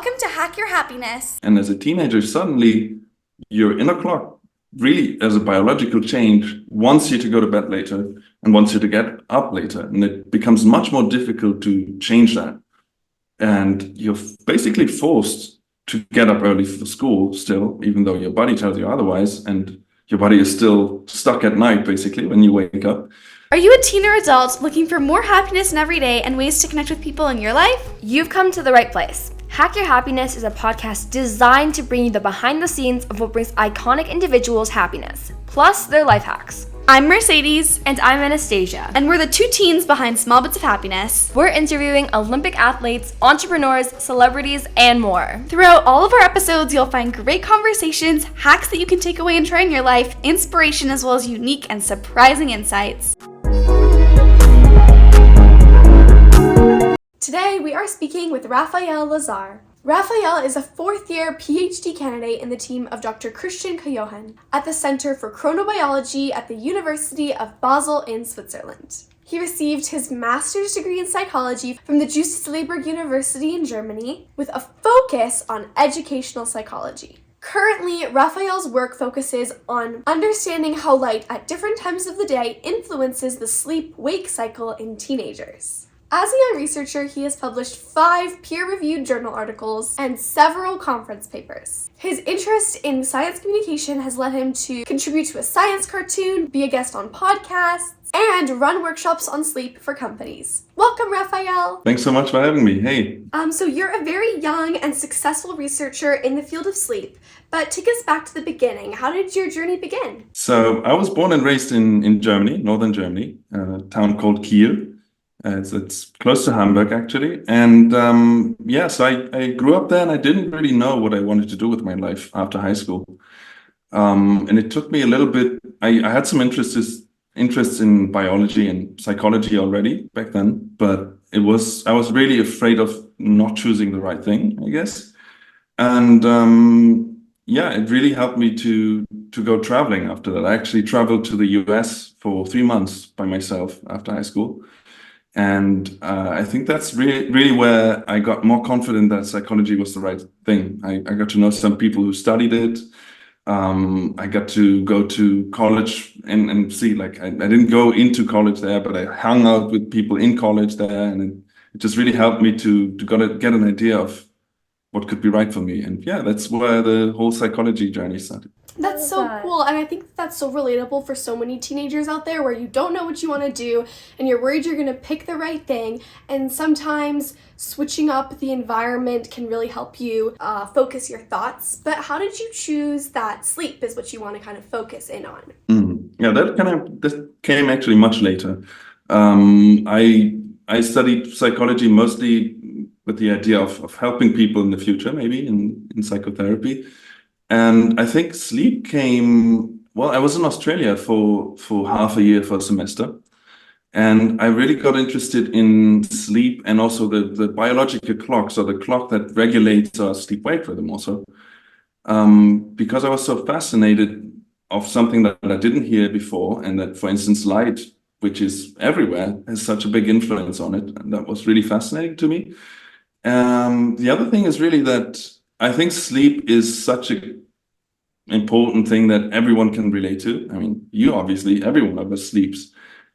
Welcome to Hack Your Happiness. And as a teenager, suddenly your inner clock really, as a biological change, wants you to go to bed later and wants you to get up later. And it becomes much more difficult to change that. And you're basically forced to get up early for school still, even though your body tells you otherwise. And your body is still stuck at night, basically, when you wake up. Are you a teen or adult looking for more happiness in every day and ways to connect with people in your life? You've come to the right place. Hack Your Happiness is a podcast designed to bring you the behind the scenes of what brings iconic individuals happiness, plus their life hacks. I'm Mercedes. And I'm Anastasia. And we're the two teens behind Small Bits of Happiness. We're interviewing Olympic athletes, entrepreneurs, celebrities, and more. Throughout all of our episodes, you'll find great conversations, hacks that you can take away and try in your life, inspiration, as well as unique and surprising insights. Today, we are speaking with Rafael Lazar. Rafael is a fourth-year PhD candidate in the team of Dr. Christian Koyohan at the Center for Chronobiology at the University of Basel in Switzerland. He received his master's degree in psychology from the Justus-Liebig University in Germany with a focus on educational psychology. Currently, Rafael's work focuses on understanding how light at different times of the day influences the sleep-wake cycle in teenagers. As a young researcher, he has published 5 peer-reviewed journal articles and several conference papers. His interest in science communication has led him to contribute to a science cartoon, be a guest on podcasts, and run workshops on sleep for companies. Welcome, Rafael. Thanks so much for having me. Hey. So you're a very young and successful researcher in the field of sleep, but take us back to the beginning. How did your journey begin? So I was born and raised in Germany, northern Germany, a town called Kiel. It's close to Hamburg, actually. And so I grew up there and I didn't really know what I wanted to do with my life after high school. And it took me a little bit. I had some interests in biology and psychology already back then, but I was really afraid of not choosing the right thing, I guess. And it really helped me to go traveling after that. I actually traveled to the US for 3 months by myself after high school. And I think that's really where I got more confident that psychology was the right thing. I got to know some people who studied it. I got to go to college and see, I didn't go into college there, but I hung out with people in college there. And it just really helped me to get an idea of what could be right for me. And that's where the whole psychology journey started. That's so cool, and I think that's so relatable for so many teenagers out there where you don't know what you want to do and you're worried you're going to pick the right thing, and sometimes switching up the environment can really help you focus your thoughts. But how did you choose that sleep is what you want to kind of focus in on? Yeah, that came actually much later. I studied psychology mostly with the idea of helping people in the future, maybe in psychotherapy. And I think sleep came, I was in Australia for half a year for a semester. And I really got interested in sleep and also the biological clock, so the clock that regulates our sleep-wake rhythm also. Because I was so fascinated of something that I didn't hear before, and that, for instance, light, which is everywhere, has such a big influence on it. And that was really fascinating to me. The other thing is really that I think sleep is such an important thing that everyone can relate to. I mean, every one of us sleeps,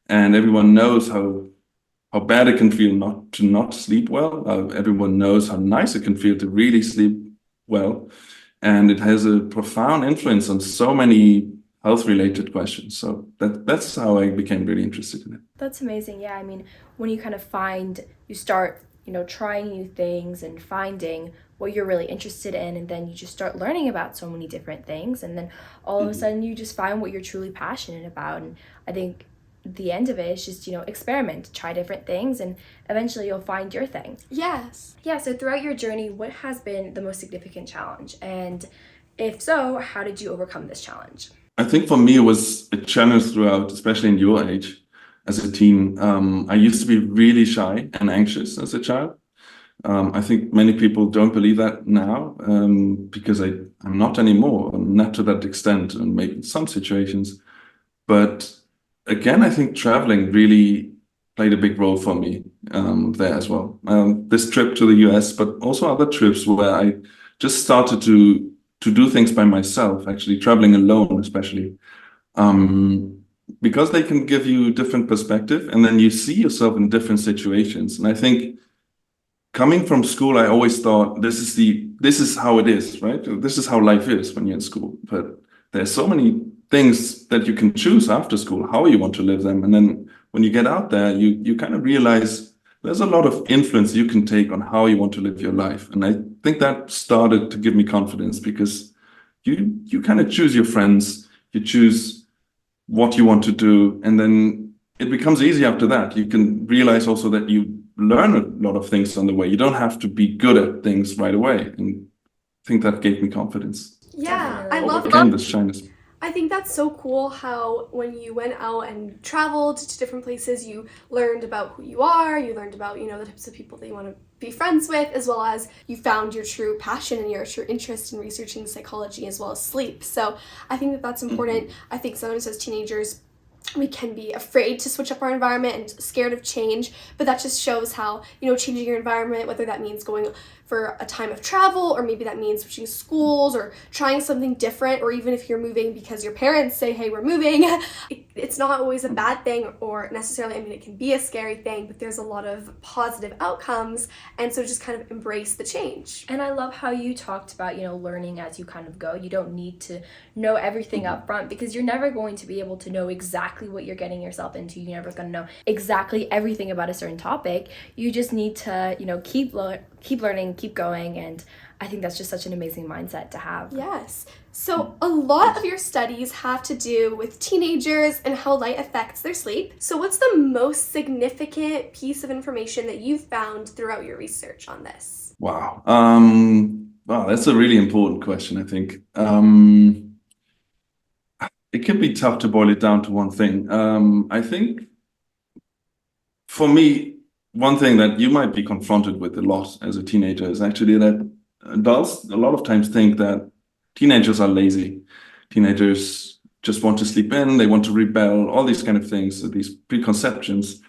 and everyone knows how bad it can feel not sleep well. Everyone knows how nice it can feel to really sleep well, and it has a profound influence on so many health-related questions. So that's how I became really interested in it. That's amazing. Yeah, I mean, when you kind of you start trying new things and finding what you're really interested in, and then you just start learning about so many different things, and then all of a sudden you just find what you're truly passionate about. And I think the end of it is just experiment, try different things, and eventually you'll find your thing. Yes. Yeah, so throughout your journey, what has been the most significant challenge, and if so, how did you overcome this challenge? I think for me it was a challenge throughout, especially in your age. As a teen, I used to be really shy and anxious as a child. I think many people don't believe that now, because I'm not anymore, not to that extent, and maybe in some situations. But again, I think traveling really played a big role for me there as well. This trip to the US, but also other trips where I just started to do things by myself, actually traveling alone, especially. Because they can give you different perspective, and then you see yourself in different situations. And I think coming from school, I always thought this is how it is, right? This is how life is when you're in school. But there's so many things that you can choose after school, how you want to live them. And then when you get out there, you kind of realize there's a lot of influence you can take on how you want to live your life. And I think that started to give me confidence because you kind of choose your friends, you choose what you want to do, and then it becomes easy after that. You can realize also that you learn a lot of things on the way. You don't have to be good at things right away. And I think that gave me confidence. Yeah, Definitely. I love Overcame this shyness. I think that's so cool how when you went out and traveled to different places, you learned about who you are, you learned about, the types of people that you want to be friends with, as well as you found your true passion and your true interest in researching psychology as well as sleep. So I think that that's important. I think sometimes as teenagers, we can be afraid to switch up our environment and scared of change, but that just shows how, changing your environment, whether that means going for a time of travel, or maybe that means switching schools or trying something different, or even if you're moving because your parents say, hey, we're moving, it's not always a bad thing, or necessarily, it can be a scary thing, but there's a lot of positive outcomes, and so just kind of embrace the change. And I love how you talked about, learning as you kind of go. You don't need to know everything up front because you're never going to be able to know exactly what you're getting yourself into. You're never going to know exactly everything about a certain topic. You just need to, keep learning, keep going, and I think that's just such an amazing mindset to have. Yes. So a lot of your studies have to do with teenagers and how light affects their sleep. So what's the most significant piece of information that you've found throughout your research on this? Wow. Wow, that's a really important question, I think. It can be tough to boil it down to one thing. I think for me, one thing that you might be confronted with a lot as a teenager is actually that adults a lot of times think that teenagers are lazy. Teenagers just want to sleep in, they want to rebel, all these kind of things, these preconceptions.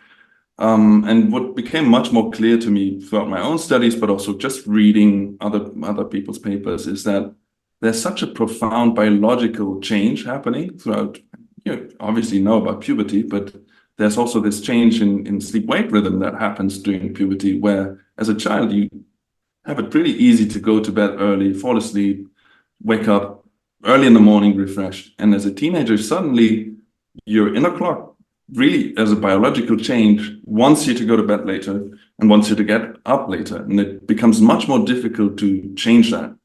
And what became much more clear to me throughout my own studies, but also just reading other people's papers, is that there's such a profound biological change happening throughout. You obviously know about puberty, but there's also this change in sleep-wake rhythm that happens during puberty, where as a child you have it pretty easy to go to bed early, fall asleep, wake up early in the morning refreshed. And as a teenager, suddenly your inner clock really, as a biological change, wants you to go to bed later and wants you to get up later. And it becomes much more difficult to change that.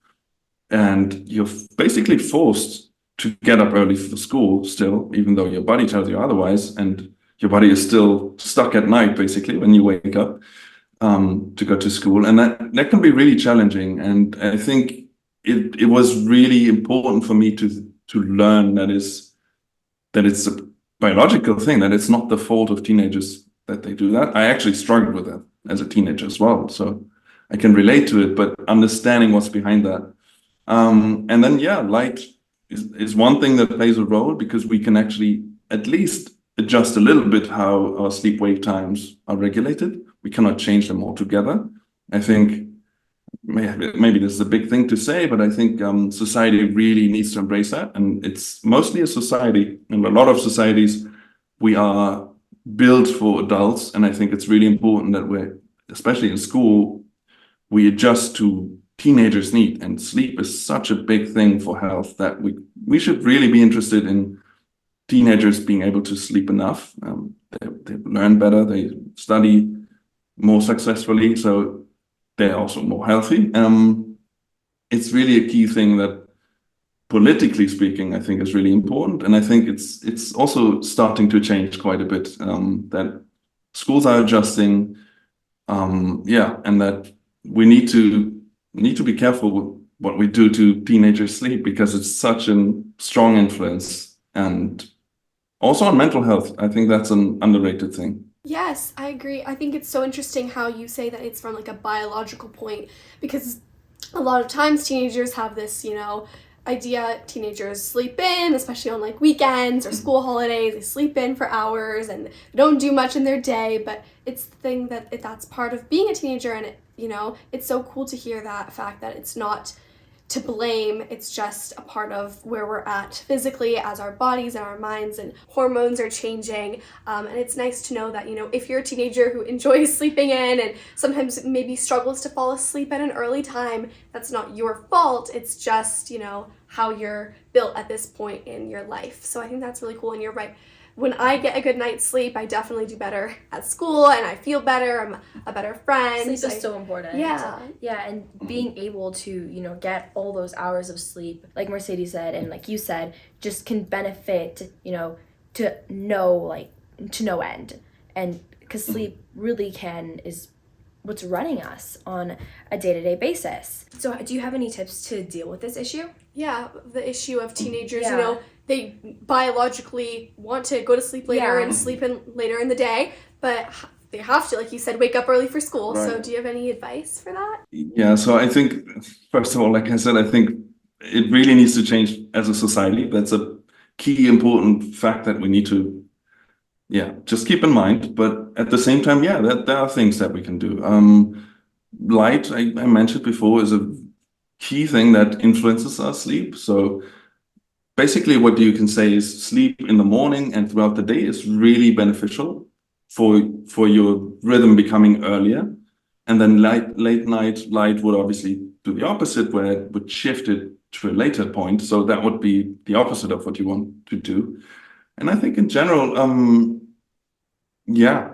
And you're basically forced to get up early for school still, even though your body tells you otherwise. And your body is still stuck at night, basically, when you wake up to go to school. And that can be really challenging. And I think it was really important for me to learn that it's a biological thing, that it's not the fault of teenagers that they do that. I actually struggled with that as a teenager as well. So I can relate to it, but understanding what's behind that. And then, light is one thing that plays a role, because we can actually at least adjust a little bit how our sleep-wake times are regulated. We cannot change them altogether. I think maybe this is a big thing to say, but I think society really needs to embrace that. And it's mostly a society. In a lot of societies, we are built for adults. And I think it's really important that we're, especially in school, we adjust to teenagers' need. And sleep is such a big thing for health that we should really be interested in teenagers being able to sleep enough. They learn better, they study more successfully, so they're also more healthy. It's really a key thing that, politically speaking, I think is really important. And I think it's also starting to change quite a bit, that schools are adjusting, and that we need to be careful with what we do to teenagers' sleep, because it's such a strong influence. And also on mental health, I think that's an underrated thing. Yes, I agree. I think it's so interesting how you say that it's from like a biological point, because a lot of times teenagers have this, idea teenagers sleep in, especially on like weekends or school holidays. They sleep in for hours and don't do much in their day, but it's the thing that that's part of being a teenager. And it's so cool to hear that fact that it's not to blame. It's just a part of where we're at physically as our bodies and our minds and hormones are changing. And it's nice to know that, if you're a teenager who enjoys sleeping in and sometimes maybe struggles to fall asleep at an early time, that's not your fault. It's just, how you're built at this point in your life. So I think that's really cool. And you're right. When I get a good night's sleep, I definitely do better at school and I feel better. I'm a better friend. Sleep is so important. Yeah. Yeah, and being able to, get all those hours of sleep, like Mercedes said, and like you said, just can benefit, to no end. And because sleep really is what's running us on a day-to-day basis. So do you have any tips to deal with this issue? Yeah, the issue of teenagers, they biologically want to go to sleep later and sleep in later in the day, but they have to, like you said, wake up early for school. Right. So do you have any advice for that? Yeah, so I think, first of all, like I said, I think it really needs to change as a society. That's a key important fact that we need to, just keep in mind. But at the same time, there are things that we can do. Light, I mentioned before, is a key thing that influences our sleep. So basically what you can say is sleep in the morning and throughout the day is really beneficial for your rhythm becoming earlier. And then late night light would obviously do the opposite, where it would shift it to a later point. So that would be the opposite of what you want to do. And I think in general,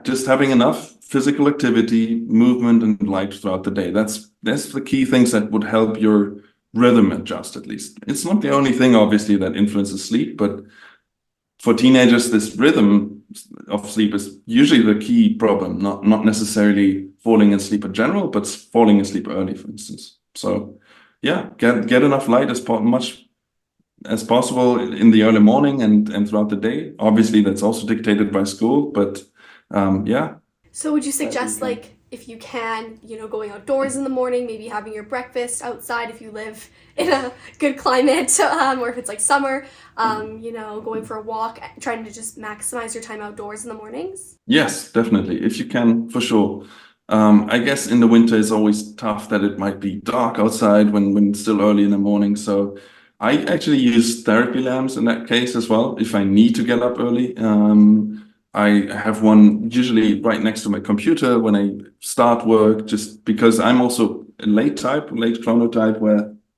just having enough physical activity, movement, and light throughout the day. That's the key things that would help your rhythm adjust, at least. It's not the only thing, obviously, that influences sleep, but for teenagers, this rhythm of sleep is usually the key problem, not necessarily falling asleep in general, but falling asleep early, for instance. So get enough light as much as possible in the early morning and throughout the day. Obviously, that's also dictated by school, but So would you suggest, like, if you can, going outdoors in the morning, maybe having your breakfast outside if you live in a good climate, or if it's like summer, going for a walk, trying to just maximize your time outdoors in the mornings? Yes, definitely. If you can, for sure. I guess in the winter it's always tough that it might be dark outside when it's still early in the morning. So I actually use therapy lamps in that case as well, if I need to get up early. I have one usually right next to my computer when I start work, just because I'm also a late chronotype,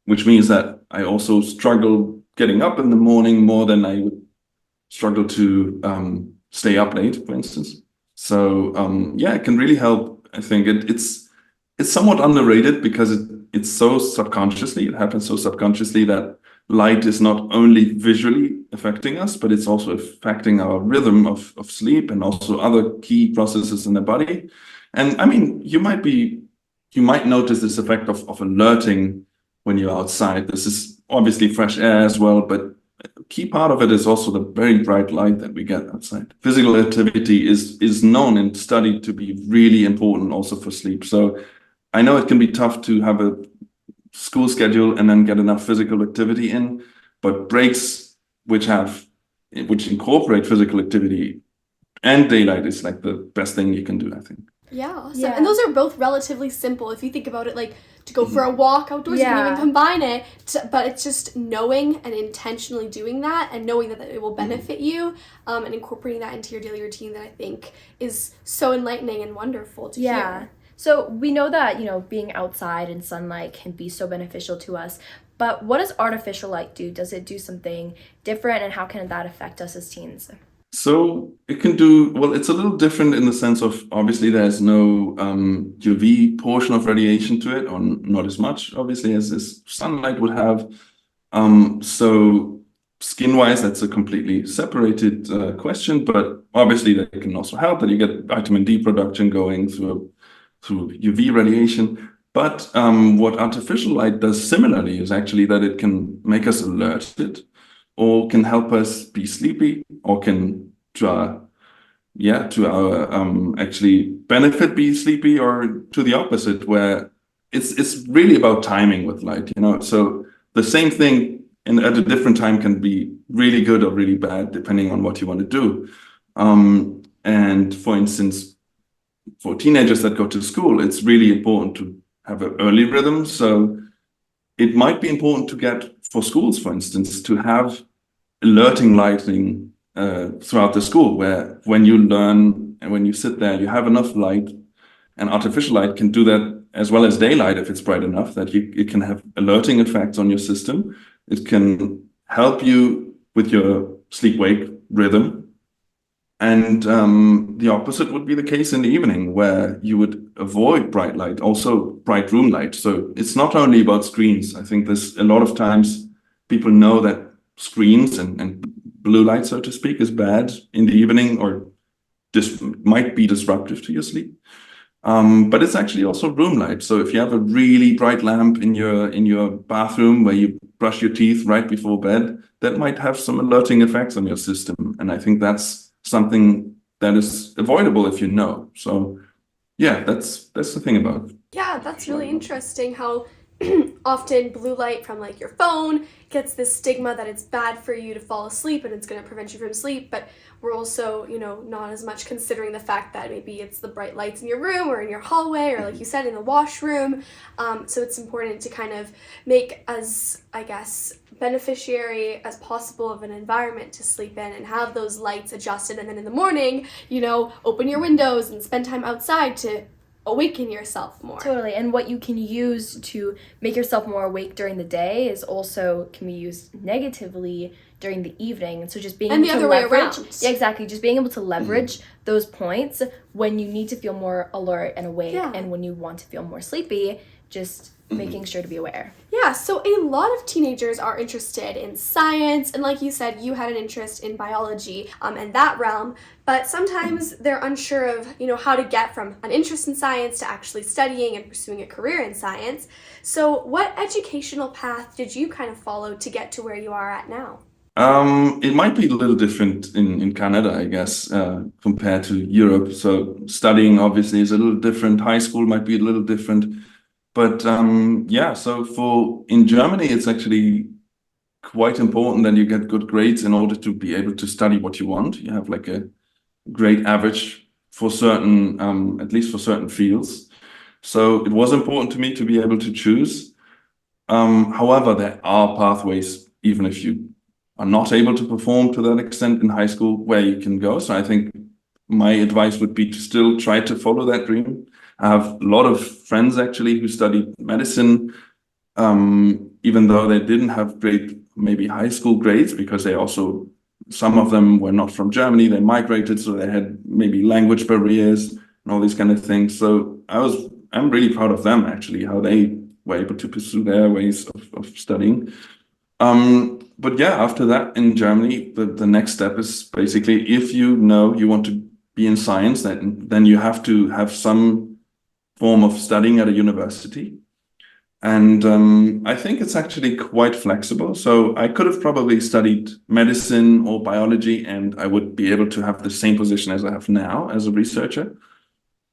which means that I also struggle getting up in the morning more than I would struggle to stay up late, for instance. So it can really help. I think it's somewhat underrated because it happens so subconsciously that light is not only visually affecting us, but it's also affecting our rhythm of sleep and also other key processes in the body. And I mean, you might notice this effect of alerting when you're outside. This is obviously fresh air as well, but a key part of it is also the very bright light that we get outside. Physical activity is known and studied to be really important also for sleep. So I know it can be tough to have a school schedule and then get enough physical activity in, but breaks which incorporate physical activity and daylight is like the best thing you can do, I think. Yeah, awesome. Yeah. And those are both relatively simple. If you think about it, like to go for a walk outdoors, you can even combine it. But it's just knowing and intentionally doing that and knowing that it will benefit you and incorporating that into your daily routine that I think is so enlightening and wonderful to hear. So we know that, being outside in sunlight can be so beneficial to us, but what does artificial light do? Does it do something different, and how can that affect us as teens? So it can do, well, it's a little different in the sense of obviously there's no UV portion of radiation to it, or not as much, obviously, as this sunlight would have. So skin-wise, that's a completely separated question, but obviously that can also help that you get vitamin D production going through UV radiation. But what artificial light does similarly is actually that it can make us alerted, or can help us be sleepy, or can to our actually benefit be sleepy, or to the opposite, where it's really about timing with light. So the same thing and at a different time can be really good or really bad, depending on what you want to do. And for instance, for teenagers that go to school, it's really important to have an early rhythm. So it might be important to get, for schools, for instance, to have alerting lighting throughout the school, where when you learn and when you sit there, you have enough light, and artificial light can do that as well as daylight if it's bright enough, that it can have alerting effects on your system. It can help you with your sleep-wake rhythm. And the opposite would be the case in the evening, where you would avoid bright light, also bright room light. So it's not only about screens. I think there's a lot of times people know that screens and blue light, so to speak, is bad in the evening, or just might be disruptive to your sleep. But it's actually also room light. So if you have a really bright lamp in your bathroom where you brush your teeth right before bed, that might have some alerting effects on your system. And I think that's something that is avoidable if you know. So yeah, that's the thing about it. Yeah, that's really interesting how often blue light from like your phone gets this stigma that it's bad for you to fall asleep and it's going to prevent you from sleep, but we're also, not as much considering the fact that maybe it's the bright lights in your room or in your hallway or, like you said, in the washroom. So it's important to kind of make as, I guess, beneficiary as possible of an environment to sleep in and have those lights adjusted, and then in the morning, open your windows and spend time outside to awaken yourself more. Totally. And what you can use to make yourself more awake during the day is also can be used negatively during the evening. And so just being able to leverage, yeah, exactly, just being able to leverage those points when you need to feel more alert and awake, and when you want to feel more sleepy, just making sure to be aware. Yeah, so a lot of teenagers are interested in science, and like you said, you had an interest in biology and that realm, but sometimes they're unsure of, how to get from an interest in science to actually studying and pursuing a career in science. So what educational path did you kind of follow to get to where you are at now? It might be a little different in Canada, I guess, compared to Europe. So studying obviously is a little different. High school might be a little different. But so in Germany, it's actually quite important that you get good grades in order to be able to study what you want. You have like a grade average for certain, at least for certain fields. So it was important to me to be able to choose. However, there are pathways, even if you are not able to perform to that extent in high school, where you can go. So I think my advice would be to still try to follow that dream. I have a lot of friends actually who studied medicine, even though they didn't have great, maybe high school grades, because some of them were not from Germany, they migrated, so they had maybe language barriers and all these kind of things. So I'm really proud of them actually, how they were able to pursue their ways of studying. But yeah, after that in Germany, the next step is basically, if you know you want to be in science, then you have to have some form of studying at a university. And I think it's actually quite flexible. So I could have probably studied medicine or biology, and I would be able to have the same position as I have now as a researcher.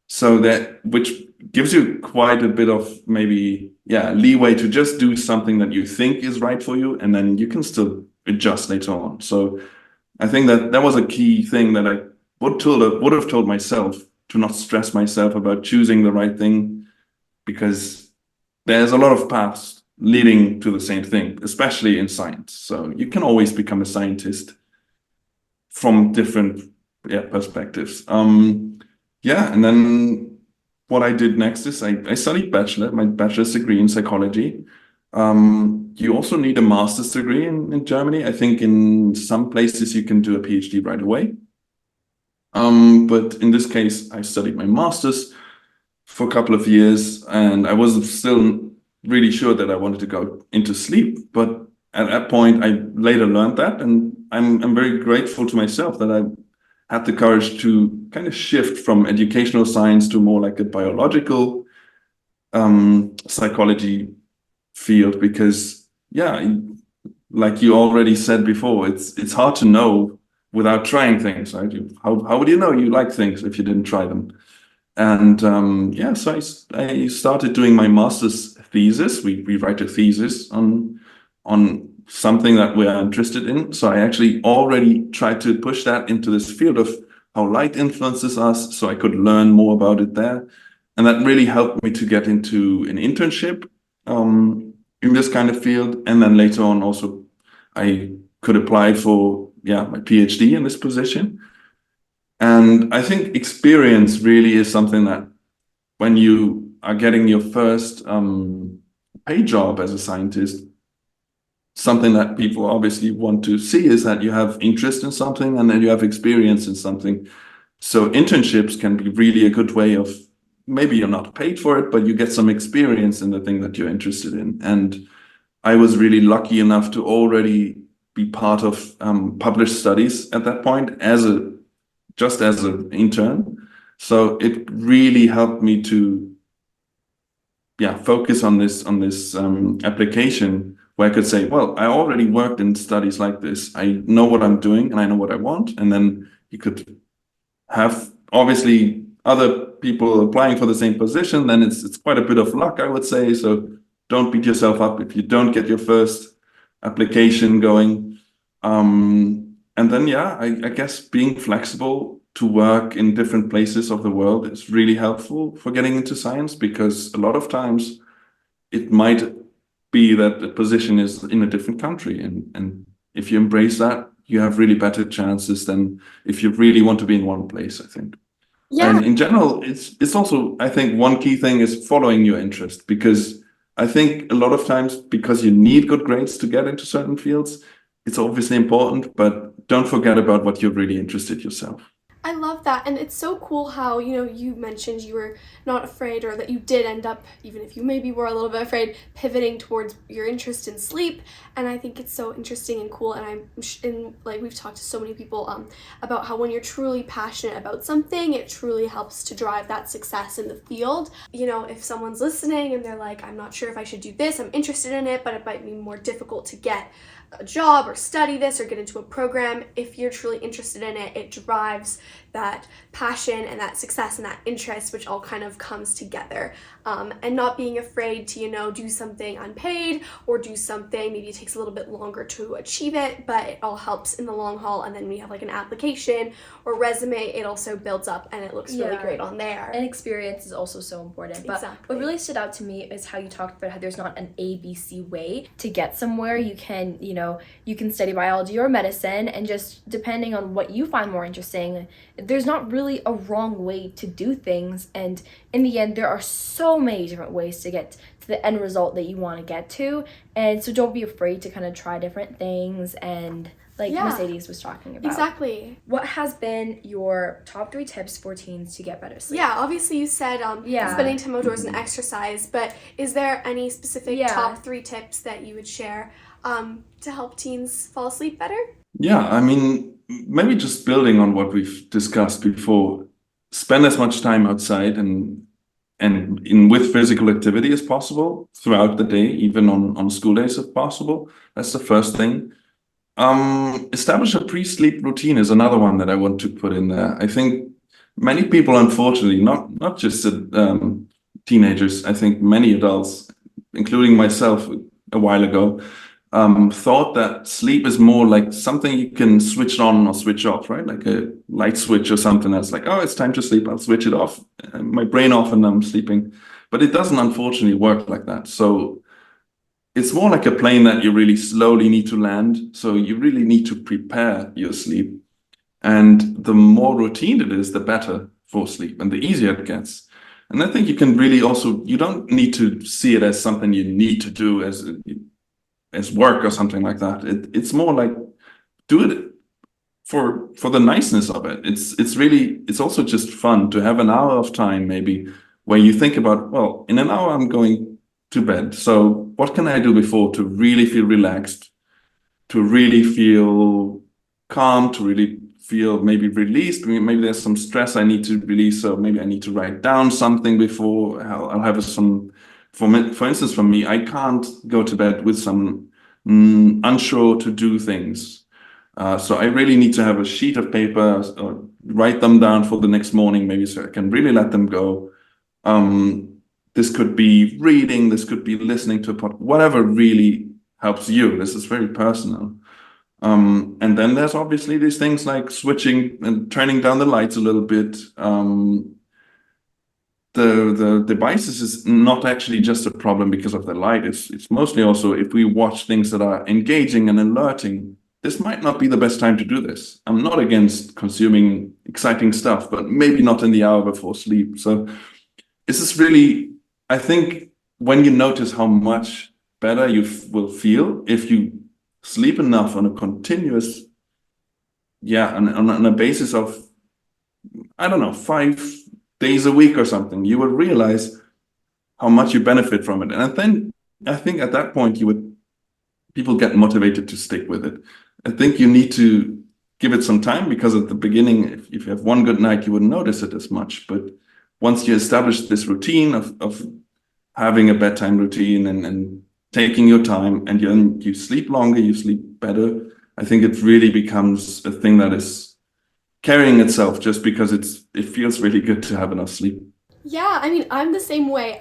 So which gives you quite a bit of maybe, leeway to just do something that you think is right for you, and then you can still adjust later on. So I think that was a key thing that I would have told myself, to not stress myself about choosing the right thing, because there's a lot of paths leading to the same thing, especially in science. So you can always become a scientist from different perspectives. And then what I did next is I studied my bachelor's degree in psychology. You also need a master's degree in Germany. I think in some places you can do a PhD right away. But in this case, I studied my master's for a couple of years, and I wasn't still really sure that I wanted to go into sleep. But at that point, I later learned that, and I'm very grateful to myself that I had the courage to kind of shift from educational science to more like a biological psychology field, because like you already said before, it's hard to know without trying things, right? How would you know you like things if you didn't try them? And so I started doing my master's thesis. We write a thesis on something that we are interested in. So I actually already tried to push that into this field of how light influences us, so I could learn more about it there. And that really helped me to get into an internship in this kind of field. And then later on also I could apply for my PhD in this position. And I think experience really is something that when you are getting your first paid job as a scientist, something that people obviously want to see is that you have interest in something and then you have experience in something. So internships can be really a good way of, maybe you're not paid for it, but you get some experience in the thing that you're interested in. And I was really lucky enough to already be part of published studies at that point just as an intern. So it really helped me to focus on this application where I could say, well, I already worked in studies like this. I know what I'm doing and I know what I want. And then you could have obviously other people applying for the same position. Then it's quite a bit of luck, I would say. So don't beat yourself up if you don't get your first application going. And then, I guess being flexible to work in different places of the world is really helpful for getting into science, because a lot of times it might be that the position is in a different country. And if you embrace that, you have really better chances than if you really want to be in one place, I think. Yeah. And in general, it's also, I think one key thing is following your interest, because I think a lot of times, because you need good grades to get into certain fields, it's obviously important, but don't forget about what you're really interested yourself. I love that, and it's so cool how, you mentioned you were not afraid, or that you did end up, even if you maybe were a little bit afraid, pivoting towards your interest in sleep. And I think it's so interesting and cool, and like we've talked to so many people about how when you're truly passionate about something, it truly helps to drive that success in the field. If someone's listening and they're like, I'm not sure if I should do this, I'm interested in it, but it might be more difficult to get a job or study this or get into a program. If you're truly interested in it, it drives that passion and that success and that interest, which all kind of comes together. And not being afraid to, do something unpaid or do something, maybe it takes a little bit longer to achieve it, but it all helps in the long haul. And then we have like an application or resume, it also builds up and it looks really great on there. And experience is also so important. But Exactly. What really stood out to me is how you talked about how there's not an ABC way to get somewhere. You can, you can study biology or medicine, and just depending on what you find more interesting, there's not really a wrong way to do things. And in the end, there are so many different ways to get to the end result that you want to get to. And so don't be afraid to kind of try different things, and like Mercedes was talking about. Exactly. What has been your top 3 tips for teens to get better sleep? Yeah, obviously you said spending time outdoors and exercise, but is there any specific top 3 tips that you would share to help teens fall asleep better? Yeah, I mean, maybe just building on what we've discussed before, spend as much time outside and with physical activity as possible throughout the day, even on school days if possible. That's the first thing. Establish a pre-sleep routine is another one that I want to put in there. I think many people, unfortunately, not just teenagers, I think many adults, including myself a while ago, thought that sleep is more like something you can switch on or switch off, right? Like a light switch or something that's like, oh, it's time to sleep, I'll switch it off, my brain off and I'm sleeping. But it doesn't unfortunately work like that. So it's more like a plane that you really slowly need to land. So you really need to prepare your sleep. And the more routine it is, the better for sleep and the easier it gets. And I think you can really also, you don't need to see it as something you need to do as work or something like that. It's more like do it for the niceness of it. It's also just fun to have an hour of time maybe where you think about, well, in an hour I'm going to bed. So what can I do before to really feel relaxed, to really feel calm, to really feel maybe released? Maybe there's some stress I need to release, so maybe I need to write down something before. I'll have some, for instance, for me, I can't go to bed with some unsure to do things. So I really need to have a sheet of paper or write them down for the next morning, maybe, so I can really let them go. This could be reading, this could be listening to a podcast, whatever really helps you. This is very personal. And then there's obviously these things like switching and turning down the lights a little bit. The devices is not actually just a problem because of the light. It's mostly also if we watch things that are engaging and alerting, this might not be the best time to do this. I'm not against consuming exciting stuff, but maybe not in the hour before sleep. So this is really, I think, when you notice how much better you will feel if you sleep enough on a continuous, on a basis of, I don't know, 5 days a week or something, you would realize how much you benefit from it. And then I think at that point people get motivated to stick with it. I think you need to give it some time, because at the beginning, if you have one good night, you wouldn't notice it as much. But once you establish this routine of having a bedtime routine and taking your time, and you sleep longer, you sleep better, I think it really becomes a thing that is carrying itself, just because it feels really good to have enough sleep. Yeah, I mean, I'm the same way.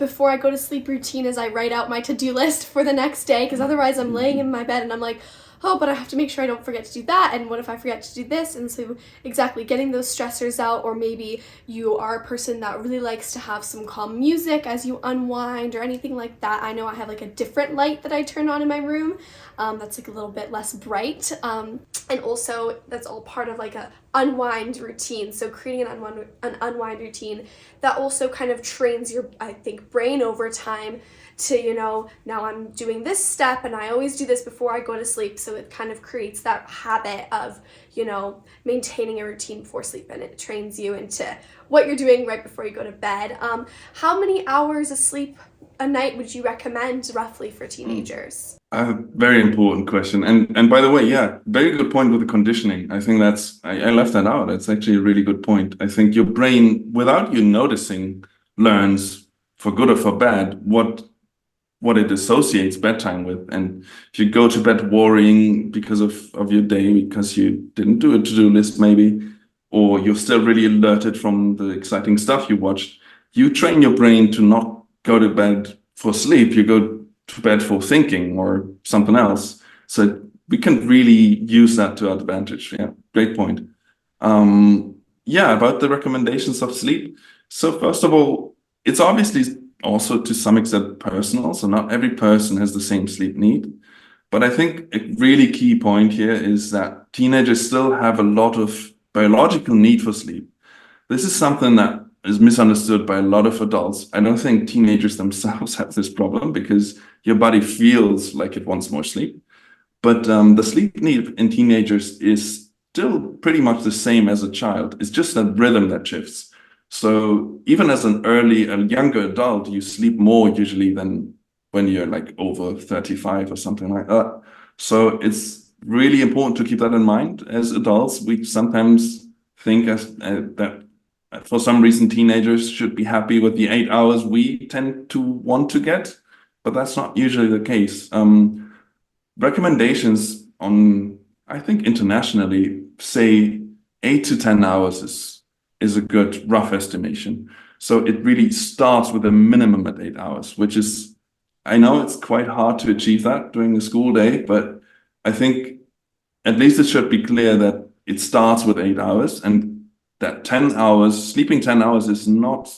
Before I go to sleep routine is I write out my to-do list for the next day, because otherwise I'm laying in my bed and I'm like, oh, but I have to make sure I don't forget to do that, and what if I forget to do this? And so exactly, getting those stressors out. Or maybe you are a person that really likes to have some calm music as you unwind or anything like that. I know I have like a different light that I turn on in my room, that's like a little bit less bright, and also that's all part of like a unwind routine. So creating an unwind routine that also kind of trains your, I think, brain over time to, now I'm doing this step and I always do this before I go to sleep. So it kind of creates that habit of, maintaining a routine before sleep, and it trains you into what you're doing right before you go to bed. How many hours of sleep a night would you recommend roughly for teenagers? Very important question. And by the way, yeah, very good point with the conditioning. I think I left that out. It's actually a really good point. I think your brain, without you noticing, learns, for good or for bad, what it associates bedtime with. And if you go to bed worrying because of your day, because you didn't do a to-do list maybe, or you're still really alerted from the exciting stuff you watched, you train your brain to not go to bed for sleep. You go to bed for thinking or something else. So we can really use that to our advantage. Yeah, great point. About the recommendations of sleep. So first of all, it's obviously also to some extent personal. So not every person has the same sleep need. But I think a really key point here is that teenagers still have a lot of biological need for sleep. This is something that is misunderstood by a lot of adults. I don't think teenagers themselves have this problem, because your body feels like it wants more sleep. But the sleep need in teenagers is still pretty much the same as a child. It's just a rhythm that shifts. So even as a younger adult, you sleep more usually than when you're like over 35 or something like that. So it's really important to keep that in mind. As adults, we sometimes think that for some reason teenagers should be happy with the 8 hours we tend to want to get, but that's not usually the case. Recommendations I think internationally, say 8 to 10 hours is a good rough estimation. So it really starts with a minimum at 8 hours, which is, I know it's quite hard to achieve that during the school day, but I think at least it should be clear that it starts with 8 hours, and that sleeping 10 hours is not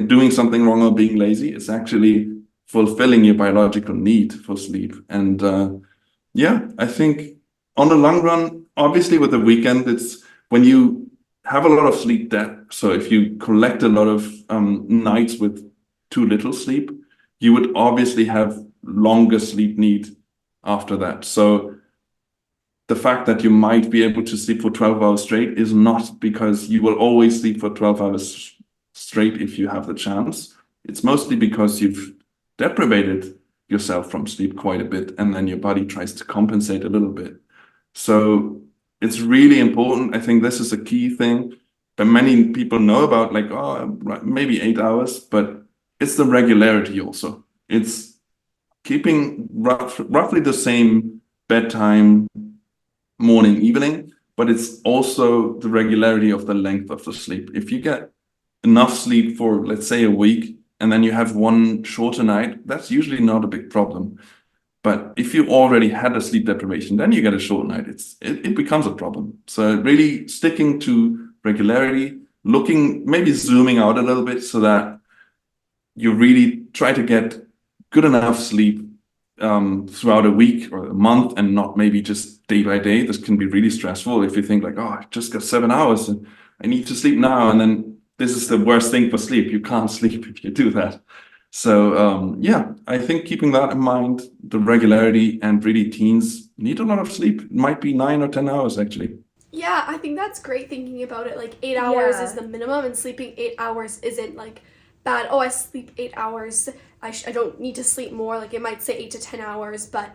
doing something wrong or being lazy. It's actually fulfilling your biological need for sleep. And I think on the long run, obviously with the weekend, it's when you have a lot of sleep debt. So if you collect a lot of nights with too little sleep, you would obviously have longer sleep need after that. So the fact that you might be able to sleep for 12 hours straight is not because you will always sleep for 12 hours straight if you have the chance. It's mostly because you've deprivated yourself from sleep quite a bit, and then your body tries to compensate a little bit. So it's really important. I think this is a key thing that many people know about, like, maybe 8 hours, but it's the regularity also. It's keeping roughly the same bedtime, morning, evening, but it's also the regularity of the length of the sleep. If you get enough sleep for, let's say, a week, and then you have one shorter night, that's usually not a big problem. But if you already had a sleep deprivation, then you get a short night. It becomes a problem. So really sticking to regularity, maybe zooming out a little bit so that you really try to get good enough sleep throughout a week or a month, and not maybe just day by day. This can be really stressful if you think like, oh, I just got 7 hours and I need to sleep now. And then this is the worst thing for sleep. You can't sleep if you do that. So yeah, I think keeping that in mind, the regularity, and really teens need a lot of sleep. It might be 9 or 10 hours actually. Yeah, I think that's great thinking about it. Like 8 hours Yeah. is the minimum, and sleeping 8 hours isn't like bad. Oh, I sleep 8 hours. I don't need to sleep more. Like it might say 8 to 10 hours, but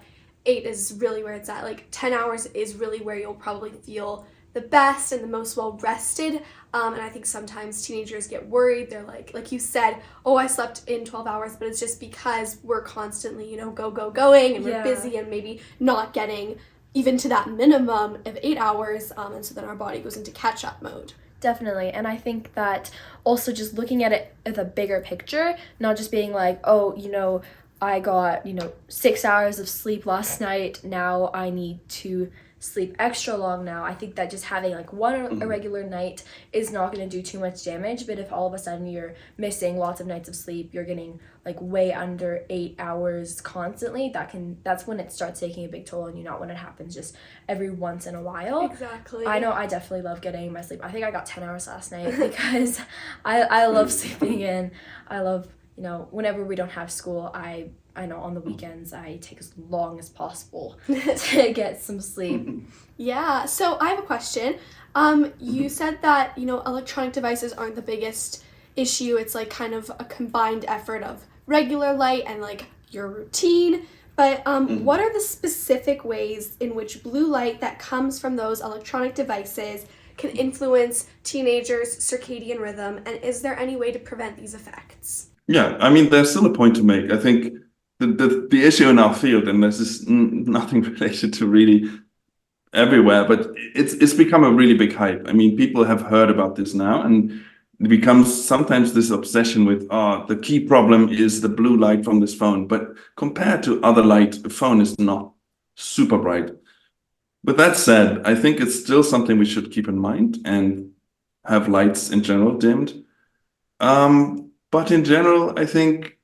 8 is really where it's at. Like 10 hours is really where you'll probably feel the best and the most well rested. And I think sometimes teenagers get worried. They're like you said, oh, I slept in 12 hours, but it's just because we're constantly, going, and we're Yeah. busy and maybe not getting even to that minimum of 8 hours. And so then our body goes into catch up mode. Definitely. And I think that also just looking at it as a bigger picture, not just being like, oh, I got, 6 hours of sleep last night. Now I need to sleep extra long now. I think that just having like one irregular night is not going to do too much damage. But if all of a sudden you're missing lots of nights of sleep, you're getting like way under 8 hours constantly, that's when it starts taking a big toll on you, not when it happens just every once in a while. Exactly. I know I definitely love getting my sleep. I think I got 10 hours last night because I love sleeping in. I love, whenever we don't have school, I know on the weekends I take as long as possible to get some sleep. Yeah, so I have a question. You said that, electronic devices aren't the biggest issue. It's like kind of a combined effort of regular light and like your routine. But what are the specific ways in which blue light that comes from those electronic devices can influence teenagers' circadian rhythm? And is there any way to prevent these effects? Yeah, I mean, there's still a point to make. I think the issue in our field, and this is nothing related to really everywhere, but it's become a really big hype. I mean, people have heard about this now, and it becomes sometimes this obsession with, the key problem is the blue light from this phone. But compared to other light, the phone is not super bright. With that said, I think it's still something we should keep in mind and have lights in general dimmed. But in general, I think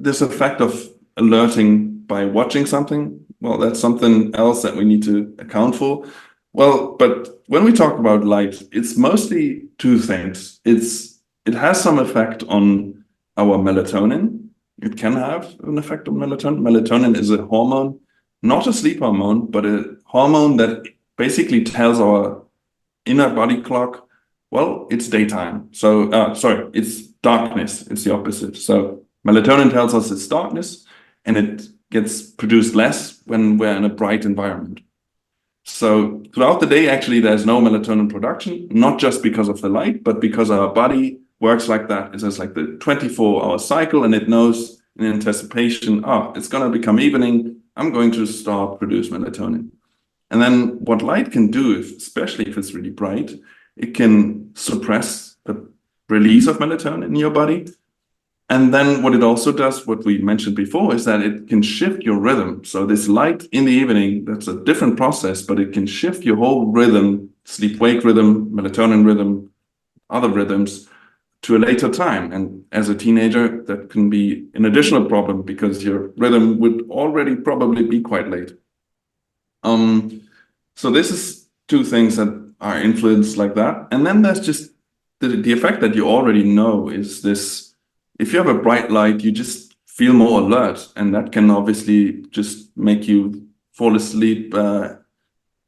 this effect of alerting by watching something, well, that's something else that we need to account for. Well, but when we talk about light, it's mostly two things. It has some effect on our melatonin. It can have an effect on melatonin. Melatonin is a hormone, not a sleep hormone, but a hormone that basically tells our inner body clock, well, it's daytime. So, it's darkness. It's the opposite. So melatonin tells us it's darkness, and it gets produced less when we're in a bright environment. So throughout the day, actually, there's no melatonin production, not just because of the light, but because our body works like that. It has like the 24-hour cycle, and it knows in anticipation, it's going to become evening. I'm going to start produce melatonin. And then what light can do, especially if it's really bright, it can suppress the release of melatonin in your body. And then what it also does, what we mentioned before, is that it can shift your rhythm. So this light in the evening, that's a different process, but it can shift your whole rhythm, sleep-wake rhythm, melatonin rhythm, other rhythms, to a later time. And as a teenager, that can be an additional problem because your rhythm would already probably be quite late. So this is two things that are influenced like that. And then there's just the effect that you already know is this. If you have a bright light, you just feel more alert, and that can obviously just make you fall asleep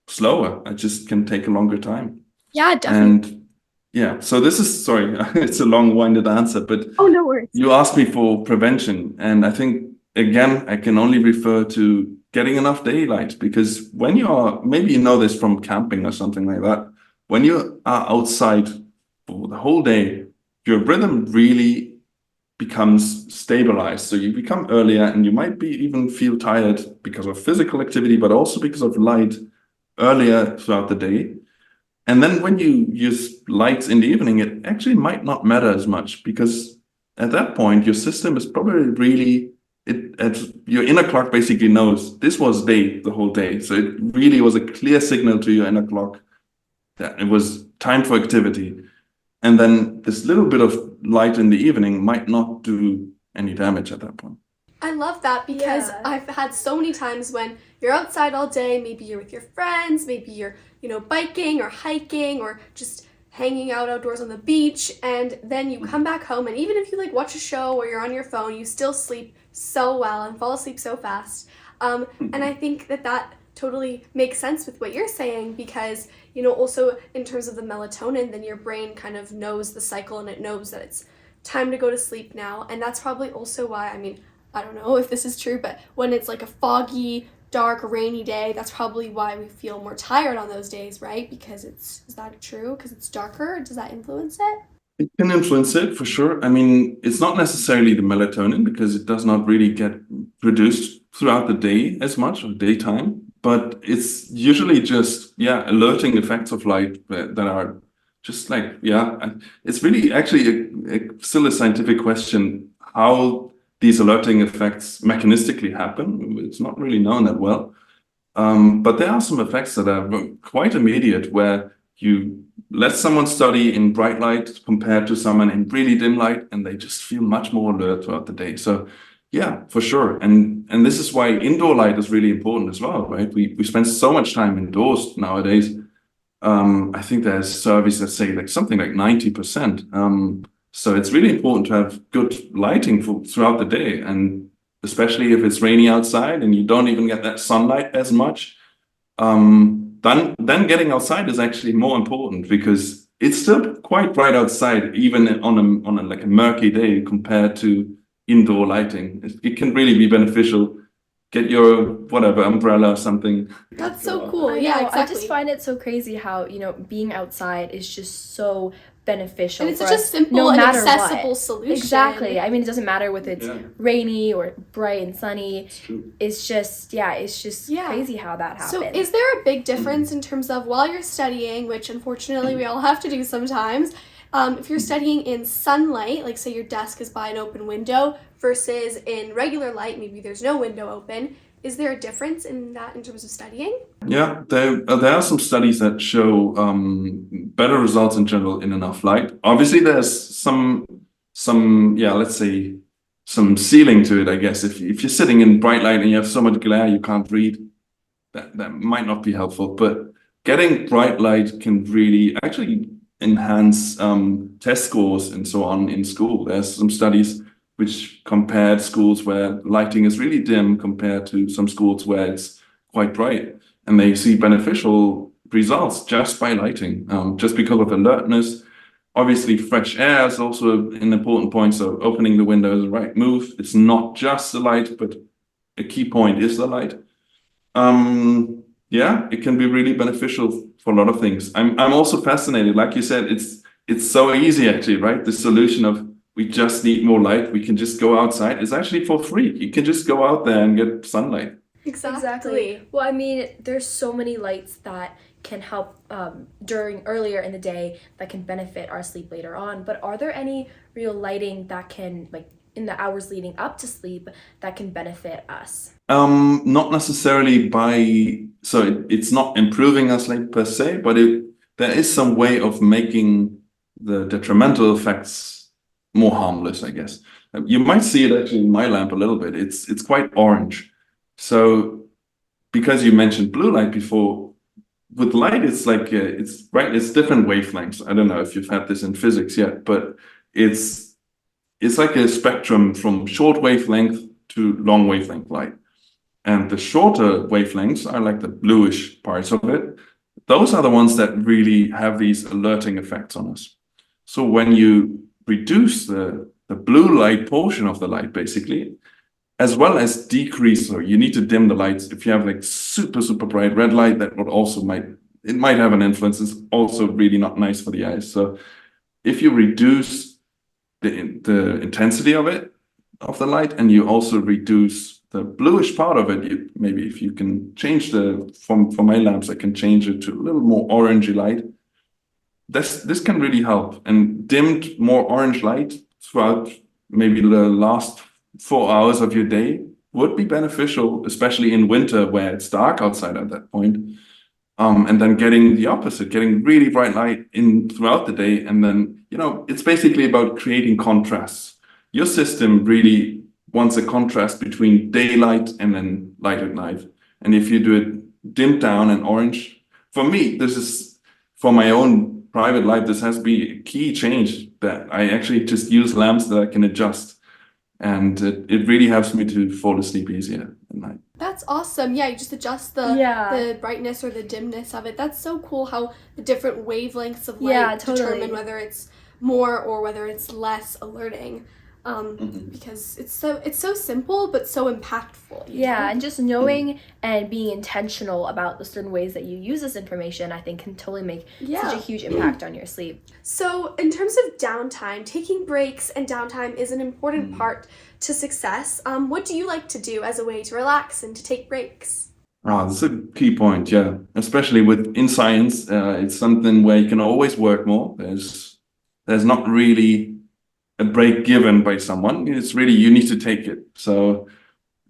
slower. It just can take a longer time. Yeah, definitely. And yeah, so this is, sorry, it's a long-winded answer, but Oh, no worries. you asked me for prevention. And I think, again, I can only refer to getting enough daylight, because when you are, maybe you know this from camping or something like that, when you are outside for the whole day, your rhythm really becomes stabilized. So you become earlier, and you might be even feel tired because of physical activity, but also because of light earlier throughout the day. And then when you use lights in the evening, it actually might not matter as much, because at that point, your system is probably really, your inner clock basically knows this was day the whole day. So it really was a clear signal to your inner clock that it was time for activity. And then this little bit of light in the evening might not do any damage at that point. I love that because Yeah. I've had so many times when you're outside all day, maybe you're with your friends, maybe you're, biking or hiking or just hanging out outdoors on the beach, and then you come back home, and even if you watch a show or you're on your phone, you still sleep so well and fall asleep so fast. And I think that totally makes sense with what you're saying because, also in terms of the melatonin, then your brain kind of knows the cycle and it knows that it's time to go to sleep now. And that's probably also why, I don't know if this is true, but when it's like a foggy, dark, rainy day, that's probably why we feel more tired on those days, right? Because is that true? Because it's darker? Does that influence it? It can influence it for sure. It's not necessarily the melatonin because it does not really get produced throughout the day as much or daytime, but it's usually just, alerting effects of light that are just it's really actually still a scientific question how these alerting effects mechanistically happen. It's not really known that well. But there are some effects that are quite immediate where you let someone study in bright light compared to someone in really dim light, and they just feel much more alert throughout the day. So yeah, for sure. And this is why indoor light is really important as well, right? We spend so much time indoors nowadays. I think there's surveys that say something like 90%. So it's really important to have good lighting throughout the day, and especially if it's rainy outside and you don't even get that sunlight as much. Then getting outside is actually more important because it's still quite bright outside, even on a murky day compared to indoor lighting. It can really be beneficial. Get your whatever umbrella or something. That's so cool. I Yeah, know. exactly. I just find it so crazy how, being outside is just so beneficial and it's for such a us, simple no and matter accessible what. solution. Exactly. It doesn't matter whether it's Yeah. rainy or bright and sunny. It's true. It's just crazy how that happens. So is there a big difference in terms of while you're studying, which unfortunately we all have to do sometimes, if you're studying in sunlight, like say your desk is by an open window, versus in regular light, maybe there's no window open, is there a difference in that in terms of studying? Yeah, there are some studies that show better results in general in enough light. Obviously, there's let's say some ceiling to it, I guess. If you're sitting in bright light and you have so much glare you can't read, that might not be helpful. But getting bright light can really actually enhance test scores and so on in school. There's some studies which compared schools where lighting is really dim compared to some schools where it's quite bright. And they see beneficial results just by lighting, just because of alertness. Obviously, fresh air is also an important point. So opening the window is the right move. It's not just the light, but a key point is the light. It can be really beneficial for a lot of things. I'm also fascinated, like you said, it's so easy actually, right? The solution of we just need more light. We can just go outside. It's actually for free. You can just go out there and get sunlight. Exactly. Well, there's so many lights that can help earlier in the day that can benefit our sleep later on. But are there any real lighting that can, in the hours leading up to sleep, that can benefit us? Not necessarily it's not improving our sleep per se, but there is some way of making the detrimental effects more harmless, I guess. You might see it actually in my lamp a little bit. It's quite orange. So because you mentioned blue light before, with light, it's it's different wavelengths. I don't know if you've had this in physics yet, but it's like a spectrum from short wavelength to long wavelength light. And the shorter wavelengths are like the bluish parts of it. Those are the ones that really have these alerting effects on us. So when you reduce the blue light portion of the light, basically, as well as decrease, so you need to dim the lights. If you have super, super bright red light, that would also might have an influence. It's also really not nice for the eyes. So if you reduce the intensity of the light, and you also reduce the bluish part of it, maybe if you can change for my lamps, I can change it to a little more orangey light. This can really help, and dimmed more orange light throughout maybe the last 4 hours of your day would be beneficial, especially in winter where it's dark outside at that point. And then getting the opposite, getting really bright light in throughout the day. And then, it's basically about creating contrasts. Your system really wants a contrast between daylight and then light at night. And if you do it dimmed down and orange, for me, this is for my own private life, this has been a key change that I actually just use lamps that I can adjust. And it really helps me to fall asleep easier at night. That's awesome. Yeah, you just adjust the brightness or the dimness of it. That's so cool how the different wavelengths of light determine whether it's more or whether it's less alerting. Because it's so simple but so impactful. And just knowing and being intentional about the certain ways that you use this information, I think, can totally make such a huge impact on your sleep. So in terms of downtime, taking breaks and downtime is an important part to success. What do you like to do as a way to relax and to take breaks? Oh, that's a key point, yeah. Especially in science, it's something where you can always work more. There's not really a break given by someone. It's really, you need to take it. So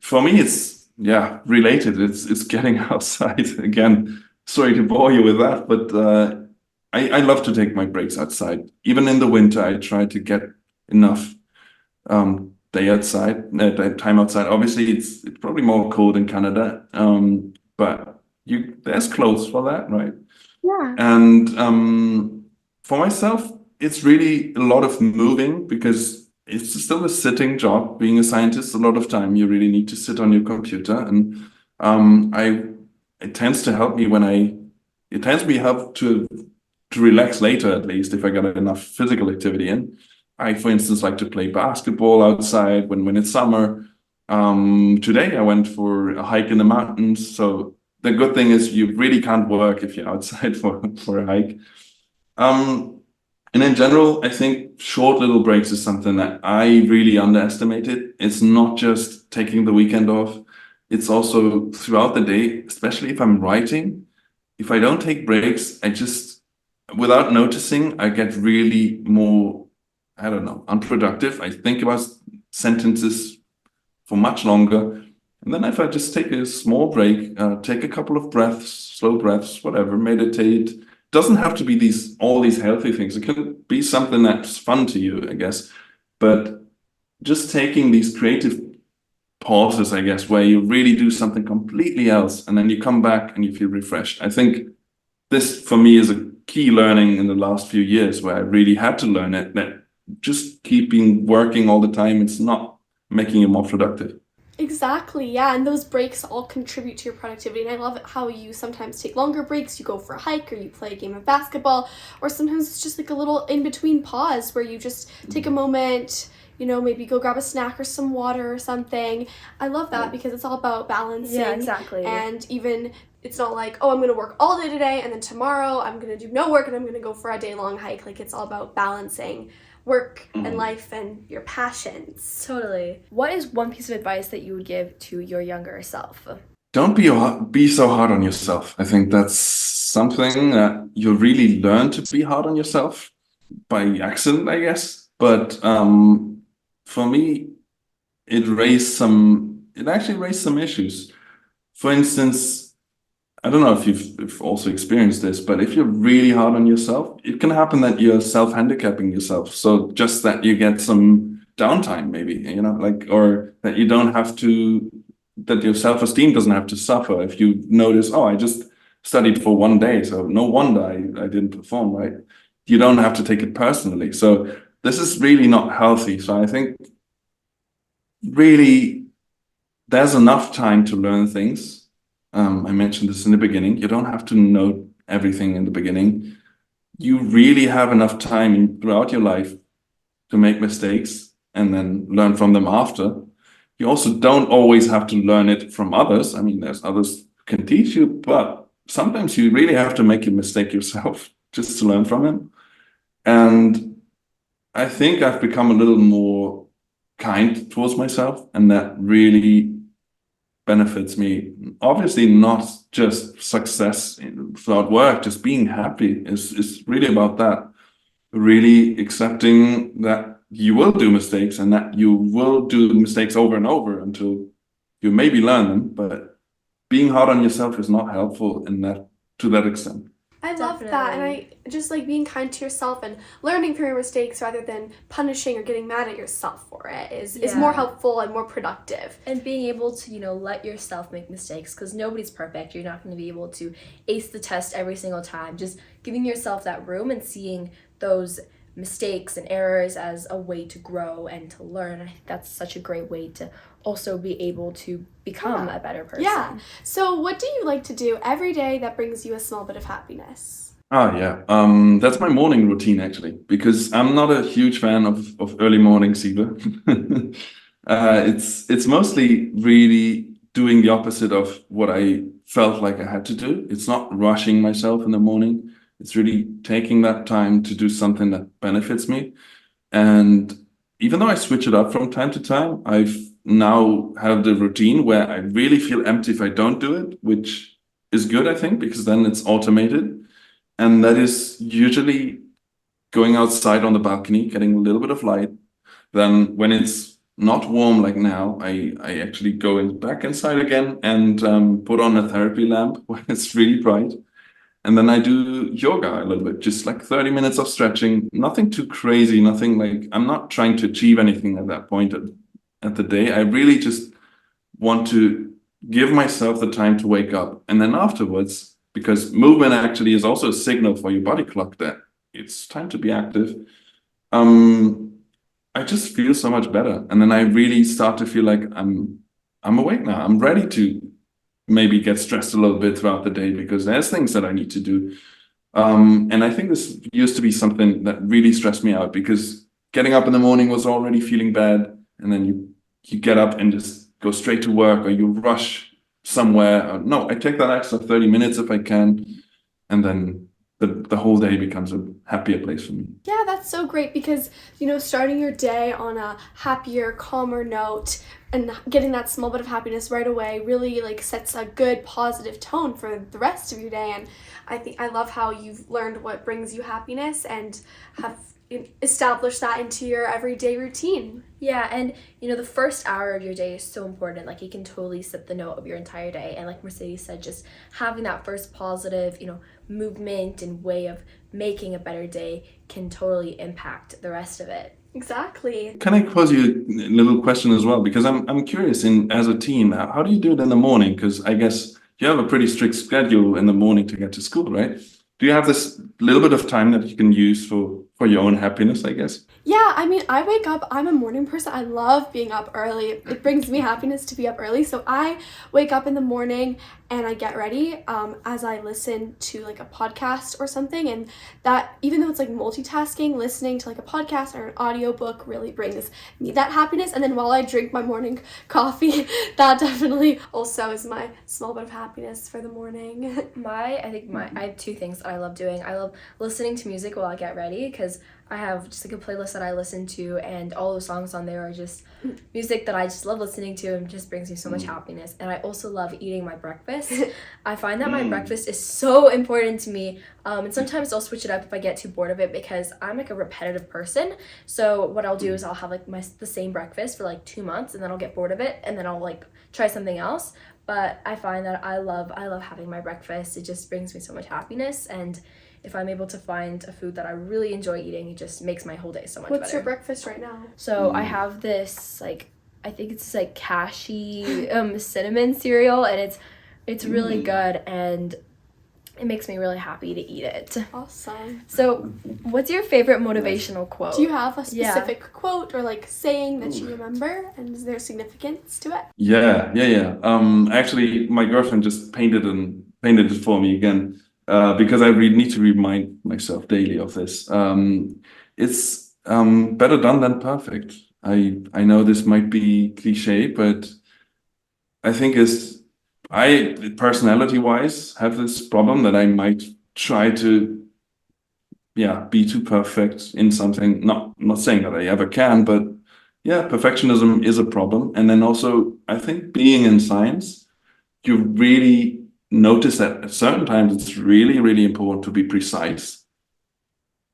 for me, it's related. It's getting outside again. Sorry to bore you with that, but I love to take my breaks outside. Even in the winter, I try to get enough time outside. Obviously, it's probably more cold in Canada, but there's clothes for that, right? Yeah. And for myself, it's really a lot of moving because it's still a sitting job. Being a scientist, a lot of time you really need to sit on your computer, and it tends to help me to relax later, at least if I got enough physical activity in. I, for instance, like to play basketball outside when it's summer. Today I went for a hike in the mountains. So the good thing is you really can't work if you're outside for a hike. And in general, I think short little breaks is something that I really underestimated. It's not just taking the weekend off. It's also throughout the day, especially if I'm writing. If I don't take breaks, without noticing, I get really more, I don't know, unproductive. I think about sentences for much longer. And then if I just take a small break, take a couple of breaths, slow breaths, whatever, meditate. Doesn't have to be all these healthy things. It can be something that's fun to you, I guess. But just taking these creative pauses, I guess, where you really do something completely else, and then you come back and you feel refreshed. I think this, for me, is a key learning in the last few years where I really had to learn it, that just keeping working all the time, it's not making you more productive. Exactly, yeah, and those breaks all contribute to your productivity, and I love how you sometimes take longer breaks, you go for a hike, or you play a game of basketball, or sometimes it's just like a little in-between pause where you just take a moment, maybe go grab a snack or some water or something. I love that because it's all about balancing. Yeah, exactly. And even, it's not like, oh, I'm going to work all day today, and then tomorrow I'm going to do no work, and I'm going to go for a day-long hike. Like, it's all about balancing work and life and your passions. Totally. What is one piece of advice that you would give to your younger self? Don't be so hard on yourself. I think that's something that you really learn to be hard on yourself by accident, I guess. But for me, it actually raised some issues. For instance, I don't know if you've also experienced this, but if you're really hard on yourself, it can happen that you're self-handicapping yourself. So just that you get some downtime, maybe, or that you don't have to, that your self-esteem doesn't have to suffer. If you notice, oh, I just studied for one day, so no wonder I didn't perform, right? You don't have to take it personally. So this is really not healthy. So I think really there's enough time to learn things. I mentioned this in the beginning. You don't have to know everything in the beginning. You really have enough time throughout your life to make mistakes and then learn from them after. You also don't always have to learn it from others. I mean, there's others who can teach you, but sometimes you really have to make a mistake yourself just to learn from them. And I think I've become a little more kind towards myself, and that really benefits me. Obviously, not just success throughout work, just being happy is really about that. Really accepting that you will do mistakes and that you will do mistakes over and over until you maybe learn them, but being hard on yourself is not helpful in that to that extent. I love that, and I just like being kind to yourself and learning from your mistakes rather than punishing or getting mad at yourself for it is more helpful and more productive. And being able to, let yourself make mistakes, because nobody's perfect. You're not going to be able to ace the test every single time. Just giving yourself that room and seeing those mistakes and errors as a way to grow and to learn. I think that's such a great way to also be able to become a better person. Yeah. So what do you like to do every day that brings you a small bit of happiness? Oh yeah, that's my morning routine actually, because I'm not a huge fan of early mornings either. It's mostly really doing the opposite of what I felt like I had to do. It's not rushing myself in the morning. It's really taking that time to do something that benefits me. And even though I switch it up from time to time, I've now have the routine where I really feel empty if I don't do it, which is good, I think, because then it's automated. And that is usually going outside on the balcony, getting a little bit of light. Then when it's not warm like now, I actually go back inside again and put on a therapy lamp when it's really bright. And then I do yoga a little bit, just like 30 minutes of stretching, nothing too crazy, nothing like, I'm not trying to achieve anything at that point at the day. I really just want to give myself the time to wake up. And then afterwards, because movement actually is also a signal for your body clock that it's time to be active, I just feel so much better. And then I really start to feel like I'm awake now. I'm ready to maybe get stressed a little bit throughout the day because there's things that I need to do. And I think this used to be something that really stressed me out because getting up in the morning was already feeling bad. And then you get up and just go straight to work or you rush somewhere. No, I take that extra 30 minutes if I can. And then the whole day becomes a happier place for me. Yeah, that's so great because, starting your day on a happier, calmer note and getting that small bit of happiness right away really sets a good positive tone for the rest of your day. And I love how you've learned what brings you happiness and have established that into your everyday routine. Yeah, and the first hour of your day is so important. It can totally set the note of your entire day. And like Mercedes said, just having that first positive, movement and way of making a better day can totally impact the rest of it. Exactly. Can I pose you a little question as well? Because I'm curious, as a team, how do you do it in the morning? Because I guess you have a pretty strict schedule in the morning to get to school, right? Do you have this little bit of time that you can use for your own happiness, I guess? Yeah, I wake up, I'm a morning person. I love being up early. It brings me happiness to be up early. So I wake up in the morning and I get ready as I listen to a podcast or something. And that, even though it's multitasking, listening to a podcast or an audiobook really brings me that happiness. And then while I drink my morning coffee, that definitely also is my small bit of happiness for the morning. I have two things that I love doing. I love listening to music while I get ready because I have just a playlist that I listen to, and all the songs on there are just music that I just love listening to and just brings me so much happiness. And I also love eating my breakfast. I find that my breakfast is so important to me, and sometimes I'll switch it up if I get too bored of it because I'm a repetitive person. So what I'll do is I'll have the same breakfast for 2 months, and then I'll get bored of it, and then I'll try something else. But I find that I love having my breakfast. It just brings me so much happiness, and if I'm able to find a food that I really enjoy eating, it just makes my whole day so much better. What's your breakfast right now? So I have this I think it's cashew cinnamon cereal, and it's really good, and it makes me really happy to eat it. Awesome. So what's your favorite motivational quote? Do you have a specific quote or saying that you remember, and is there significance to it? Yeah. Actually, my girlfriend just painted it for me again. Because I really need to remind myself daily of this. It's better done than perfect. I know this might be cliche, but I think I personality-wise have this problem that I might try to be too perfect in something. Not saying that I ever can, but perfectionism is a problem. And then also I think being in science, you really notice that at certain times it's really, really important to be precise.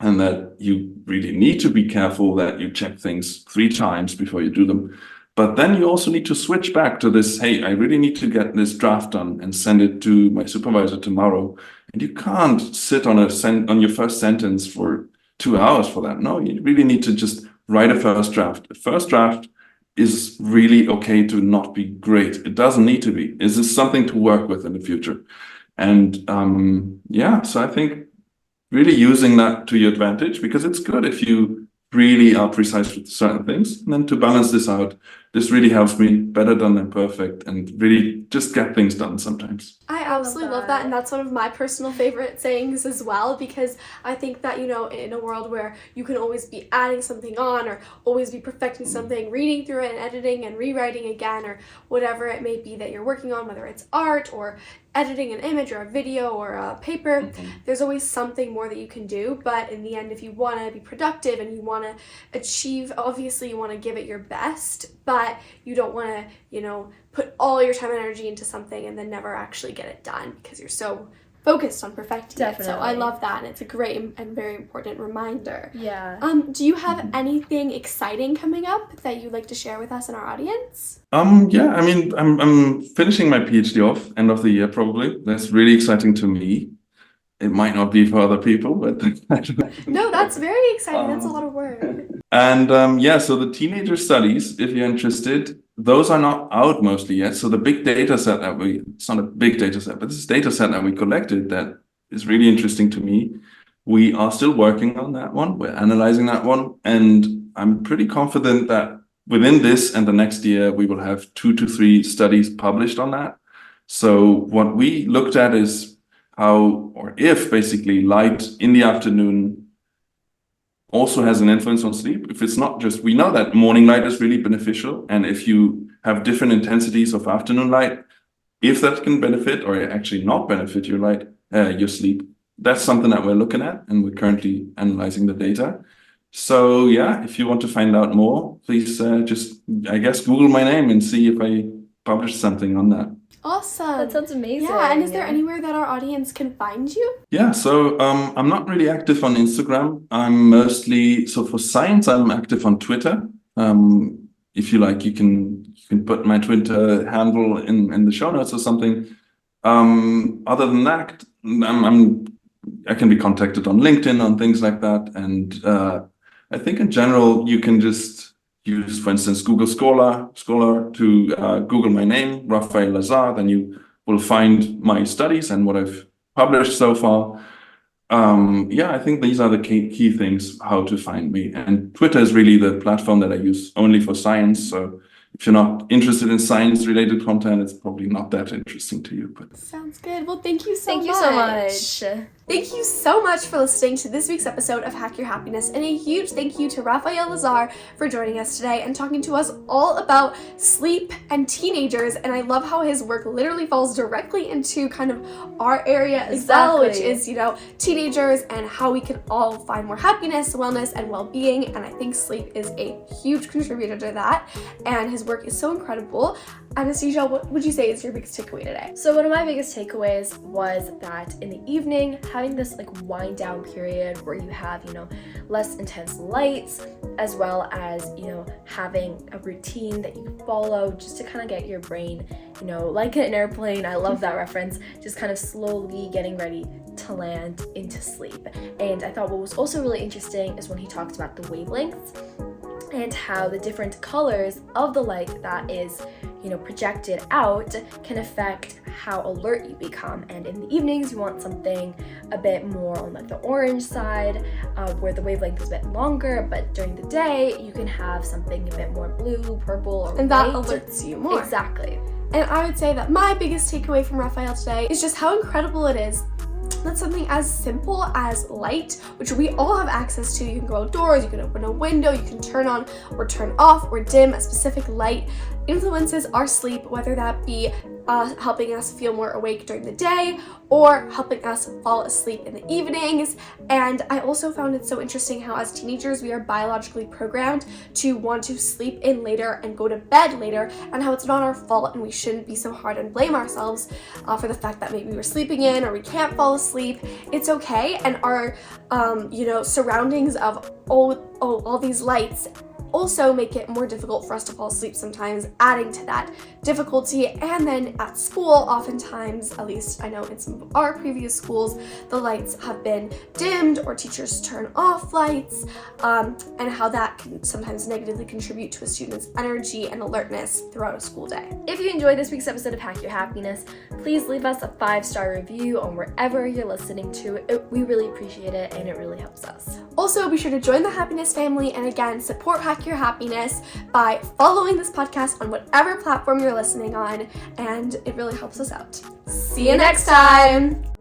and that you really need to be careful that you check things 3 times before you do them. But then you also need to switch back to this, hey, I really need to get this draft done and send it to my supervisor tomorrow. And you can't sit on your first sentence for 2 hours for that. No, you really need to just write a first draft. A first draft is really okay to not be great. It doesn't need to be. This is something to work with in the future. And so I think really using that to your advantage, because it's good if you really are precise with certain things. And then to balance this out, this really helps me better done than perfect and really just get things done sometimes. I absolutely love that, and that's one of my personal favorite sayings as well, because I think that, in a world where you can always be adding something on or always be perfecting something, reading through it and editing and rewriting again, or whatever it may be that you're working on, whether it's art or editing an image or a video or a paper, there's always something more that you can do. But in the end, if you want to be productive and you want to achieve, obviously you want to give it your best, but you don't want to, put all your time and energy into something and then never actually get it done because you're so focused on perfecting it. So I love that, and it's a great and very important reminder. Yeah. Do you have anything exciting coming up that you'd like to share with us and our audience? Yeah, I mean, I'm finishing my PhD off end of the year probably. That's really exciting to me. It might not be for other people, but No, that's very exciting. That's a lot of work. And so the teenager studies, if you're interested, those are not out mostly yet. So the big data set it's not a big data set, but this data set that we collected that is really interesting to me. We are still working on that one. We're analyzing that one. And I'm pretty confident that within this and the next year, we will have 2 to 3 studies published on that. So what we looked at is how, or if basically light in the afternoon also has an influence on sleep. If it's not just, we know that morning light is really beneficial. And if you have different intensities of afternoon light, if that can benefit or actually not benefit your sleep, that's something that we're looking at, and we're currently analyzing the data. So yeah, if you want to find out more, please just, I guess, Google my name and see if I publish something on that. Awesome. That sounds amazing. Yeah, and is there anywhere that our audience can find you? Yeah, so I'm not really active on Instagram. I'm mostly, so for science, I'm active on Twitter. If you like, you can put my Twitter handle in the show notes or something. Other than that, I can be contacted on LinkedIn, on things like that. And I think in general, you can just use, for instance, Google Scholar to Google my name, Rafael Lazar. Then you will find my studies and what I've published so far. I think these are the key things, how to find me. And Twitter is really the platform that I use only for science. So if you're not interested in science-related content, it's probably not that interesting to you. But sounds good. Well, thank you so much. Thank you so much. Thank you so much for listening to this week's episode of Hack Your Happiness, and a huge thank you to Rafael Lazar for joining us today and talking to us all about sleep and teenagers. And I love how his work literally falls directly into kind of our area as well, which is, teenagers and how we can all find more happiness, wellness, and well-being. And I think sleep is a huge contributor to that, and his work is so incredible. Anastasia, what would you say is your biggest takeaway today? So one of my biggest takeaways was that in the evening, having this wind down period where you have, less intense lights, as well as, having a routine that you follow just to kind of get your brain, like an airplane. I love that reference, just kind of slowly getting ready to land into sleep. And I thought what was also really interesting is when he talked about the wavelengths and how the different colors of the light that is, projected out can affect how alert you become. And in the evenings, you want something a bit more on the orange side, where the wavelength is a bit longer, but during the day, you can have something a bit more blue, purple, or and white. that alerts you more. Exactly. And I would say that my biggest takeaway from Rafael today is just how incredible it is that something as simple as light, which we all have access to. You can go outdoors, you can open a window, you can turn on or turn off or dim a specific light, influences our sleep, whether that be helping us feel more awake during the day, or helping us fall asleep in the evenings. And I also found it so interesting how as teenagers we are biologically programmed to want to sleep in later and go to bed later, and how it's not our fault and we shouldn't be so hard and blame ourselves for the fact that maybe we're sleeping in or we can't fall asleep. It's okay, and our surroundings of all these lights also make it more difficult for us to fall asleep sometimes, adding to that difficulty. And then at school, oftentimes, at least I know in some of our previous schools, the lights have been dimmed or teachers turn off lights, and how that can sometimes negatively contribute to a student's energy and alertness throughout a school day. If you enjoyed this week's episode of Hack Your Happiness, please leave us a 5-star review on wherever you're listening to it. We really appreciate it, and it really helps us. Also, be sure to join the Happiness family, and again, support Hack Your Happiness by following this podcast on whatever platform you're listening on, and it really helps us out. See you next time!